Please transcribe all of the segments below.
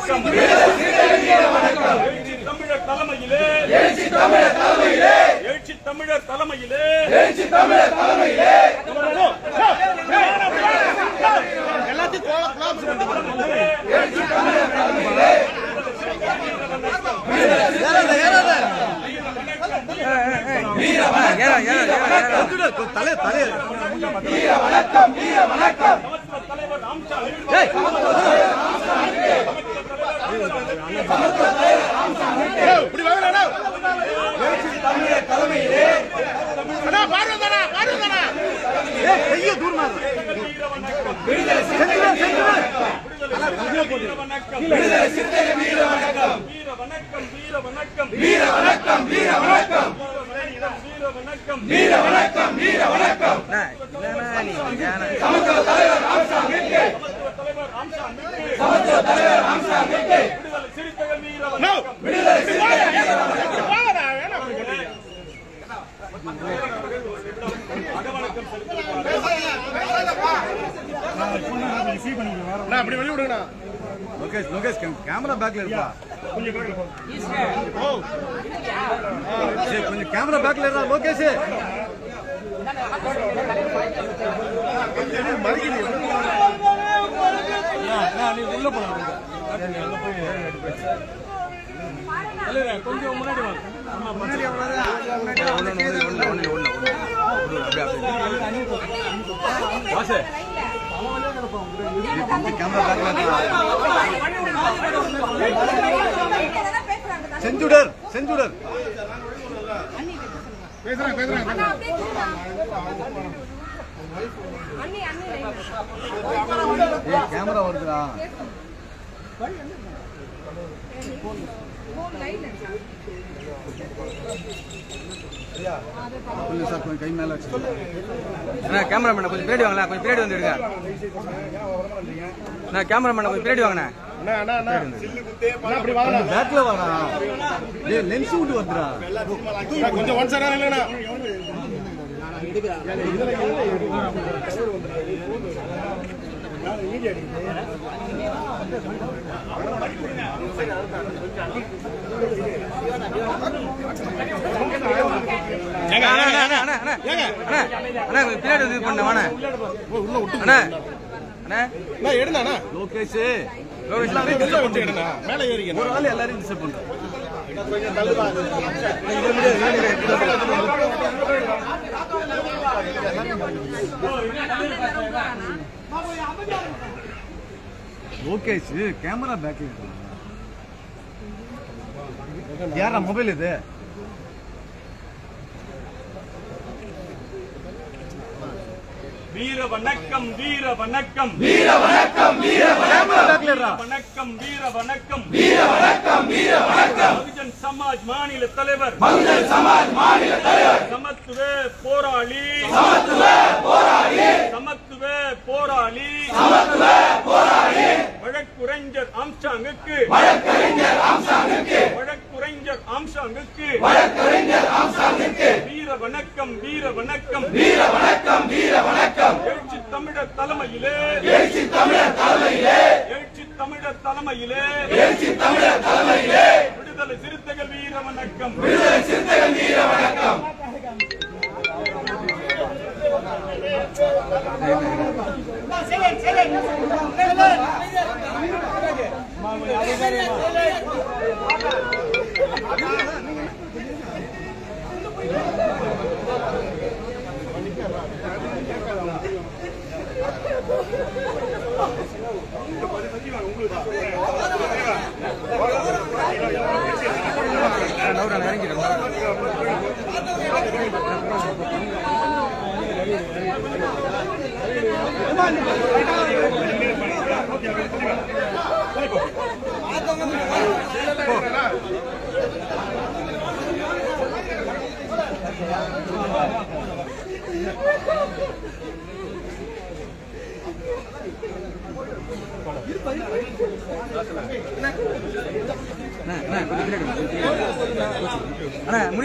வணக்கம் எழுச்சி தமிழர் தலைமையிலே எழுச்சி தமிழர் தலைமையிலே கேமரா பேக்ல இருப்பா கொஞ்சம் கேமரா பேக்ல இருக்கா லோகேஷ் உள்ள போலாம் கொஞ்சம் முன்னாடி செஞ்சுடர் கேமரா வருதுடா சார் கொஞ்சம் கை மேல வச்சு கேமராமேன் கொஞ்சம் பின்னாடி வாங்கண்ணா கொஞ்சம் பின்னாடி வந்து எடுங்க கேமராமேன் கொஞ்சம் பின்னாடி வாங்கண்ணா பேக்ல வாடா லென்ஸ் விட்டு வந்துடா கொஞ்சம் ஒன் சார் இல்லைண்ணா பின்னாடி இது பண்ண லோகேஷ் மேல ஏறி ஒரு ஆள் எல்லாரையும் டிஸ்டர்ப் பண்றேன் லோகேஷ் கேமரா பேக்ல யாரா மொபைல் இது வீர வணக்கம் வீர வணக்கம் வீர வணக்கம் வீர வணக்கம் வீர வணக்கம் பகுஜன் சமாஜ் மாநில தலைவர் சமத்துவ போராளி வழக்குரைஞர் ஆம்ஸ்ட்ராங்குக்கு வீர வணக்கம் எழுச்சி தமிழர் தலைமையிலே விடுதலை சிறுத்தைகள் வீர வணக்கம் முடியும்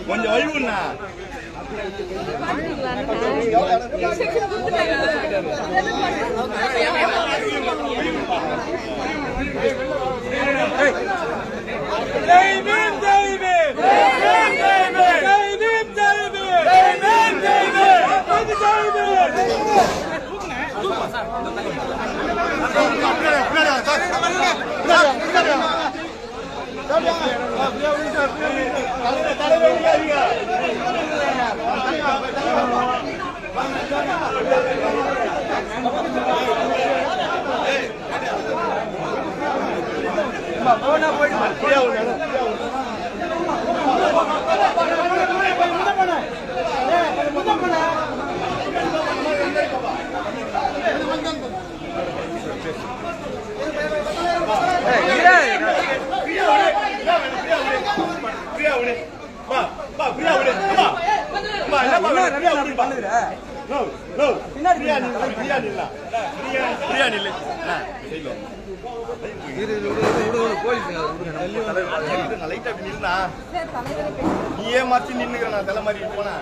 கொஞ்சம் வழிவுண்ணா நீ ஏன் மாற்றி நின்னுக்கிற நான் தலை மாதிரி போனா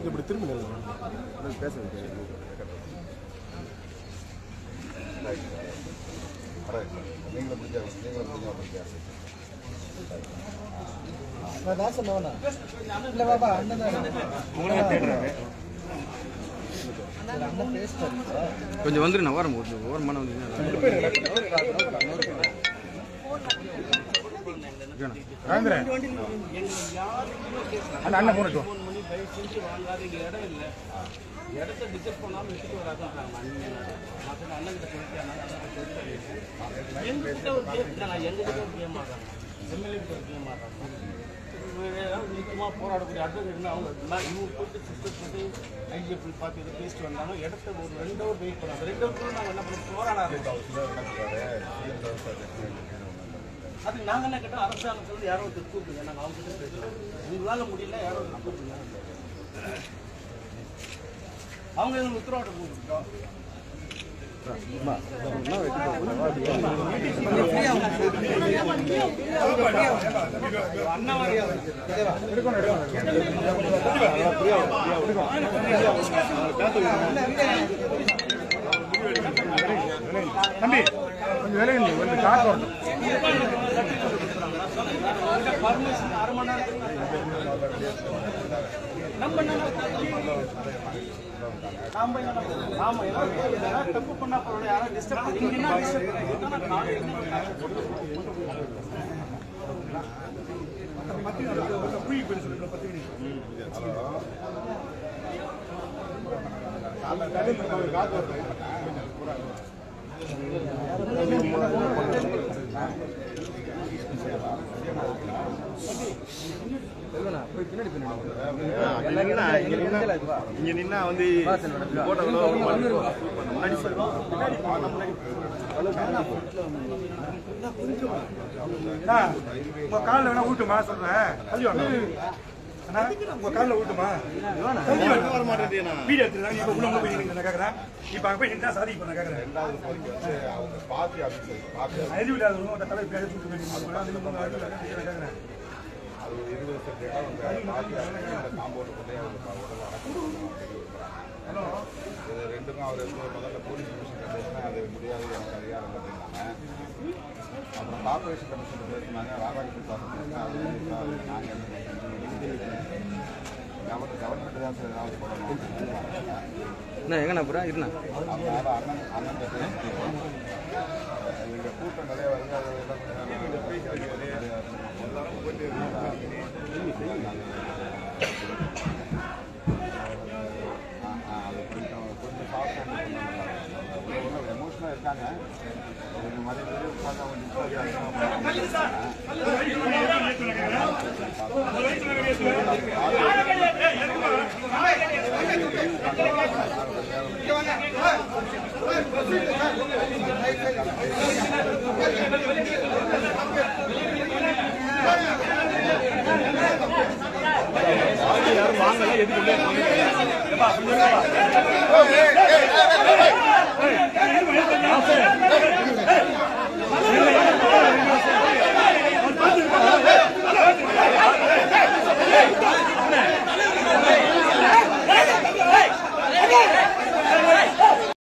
இப்படி திரும்ப பேச கொஞ்சம் வந்துரு நான் ஓரம் ஓரமான வந்து அண்ணன் போன இடத்த டிசைட் பண்ணாமல் எடுத்துட்டு வராதுன்றாங்க அண்ணன் எங்ககிட்ட ஒரு கேம் எங்ககிட்ட ஒரு கேம் ஆடுறாங்க எம்எல்ஏ ஒரு கேம் ஆடுறாங்க நிச்சயமாக போராடக்கூடிய அட்வொகேட் அவங்க இவங்க போட்டு சிஸ்டர் போட்டு ஐஜிஎஃப்ல பார்த்து இதை பேசிட்டு வந்தாங்க இடத்த ஒரு 2 ஹவர் வெயிட் பண்ணாங்க 2 ஹவர் நாங்கள் என்ன பண்ணோம் போராடாது அதுக்கு நாங்கள் என்ன கேட்டோம் அரசாங்கத்தில் யாரோ ஒருத்தர் கூப்பிடுங்க நாங்கள் அவங்க கிட்ட பேசுகிறோம் உங்களால் முடியல யாரோ ஒருத்தர் கூப்பிடுங்க அவங்க எங்களுக்கு உத்தரவாட்டம் கொடுத்துட்டோம் அண்ணா தம்பி கொஞ்சம் விலகி கொஞ்சம் காசு வரணும். பர்மிஷன் அரை மணி நேரத்துக்கு நம்ம தப்பு பண்ணா பரவாயில்ல, யாரும் டிஸ்டர்ப் இங்க நின்னா வந்து உங்க காலில் வேணா ஊட்டுமா சொல்றேன். தள்ளி வாங்க உங்க காலில் ஊட்டுமா வர மாட்டேன். வீடியோ எடுத்துருக்காங்க. இப்ப உள்ள போய் நின்று நான் கேட்கறேன். இப்ப அங்க போய் நின்றா சாதி இப்ப நான் கேட்கறேன். எழுதி விடாதவங்க அந்த தலைவர் பேரை சுட்டு கேட்கறேன். ரெண்டுக்கும் அவர் முதல்ல போலீஸ் கமிஷன் பேசினா அது முடியாது, எனக்கு அதிகாரம் அப்படின்னாங்க. அப்புறம் கார்பரேஷன் கமிஷன் பேசினாங்க, ராதாகிருஷ்ணன் பேசினாங்க. அது நாங்கள் கவர்மெண்ட் தான் சார் ஏதாவது பண்ணணும். எங்கண்ணா புறா இருந்தா அதனால அண்ணன் பேசிட்டு எங்கள் கூட்டம் நிறைய வருது. அது எல்லாரும் போயிட்டு கொஞ்சம் சாஃப்ட் எமோஷனாக இருக்காங்க. இந்த மாதிரி வீடியோஸ் பார்த்தா எதுக்கு